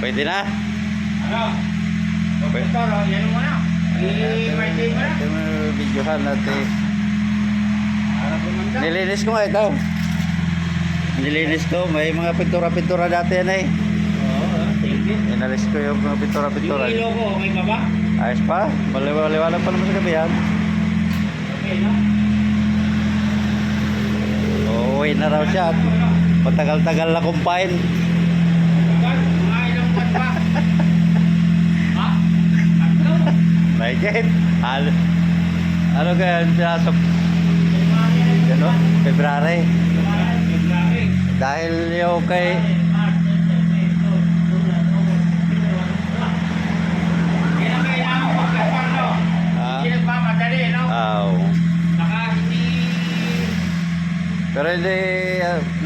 Pwede na? Ano? Doktor, yan mo na. I-maintain mo na. Ito mo videohan natin. Para bumanda. Nilinis ko nga ito. Nilinis ko. May mga pintura-pintura dati yan eh. Oo, thank you. Inalis ko yung mga pintura-pintura. Yung ilo ko, okay pa ba? Ayos pa. Maliwanag pa naman sa gabi yan. Okay, no? Uuwi na raw siya. Matagal-tagal na kumpain. Tagal, mga ilang buwan pa. Ha? Tatlo? Legit. Ano kaya pinasok? Ano? February. February. Dahil yung kay... Yan ang kailangan ko magkasal, no? Hindi nagmamadali, no? Saka hindi... Pero hindi,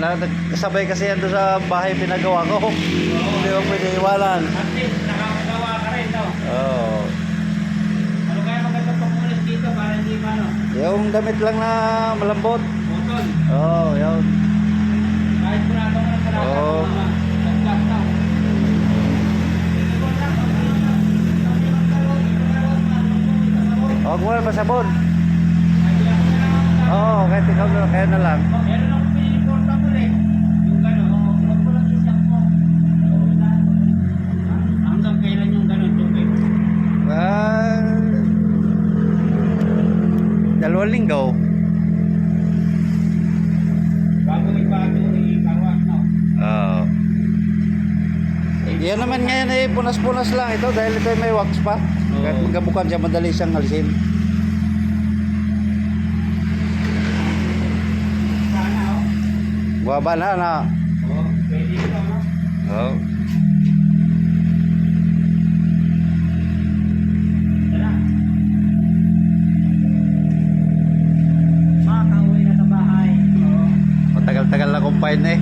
nagkasabay kasi yan doon sa bahay pinagawa ko. Hindi ko pwede iwanan. At least, nakakagawa ka rin, no? Oo. Ano kaya magandang pamulis dito para hindi ano? Yung damit lang na malambot. Butol. Oo, yun. Kahit kurado mo ng kurado. Oo. Naglas na. Huwag mo na pasabon. Oo, kahit ikaw na, kaya na lang. Meron akong piniport ako eh. Yung gano'n, huwag mo lang siyak mo. Hanggang kailan yung gano'n, tubig? 2 linggo. Bago ibago, ikarwas, no? Oo. Yan naman ngayon eh, punas-punas lang ito dahil ito ay may wax pa. Kahit magkabukan siya, madali siyang alisin. Sana, oh. Buwaba na. Oo, pwede ito, no? Oo. Tara. Makakauwi na sa bahay. Oo. Matagal-tagal na kumpain eh.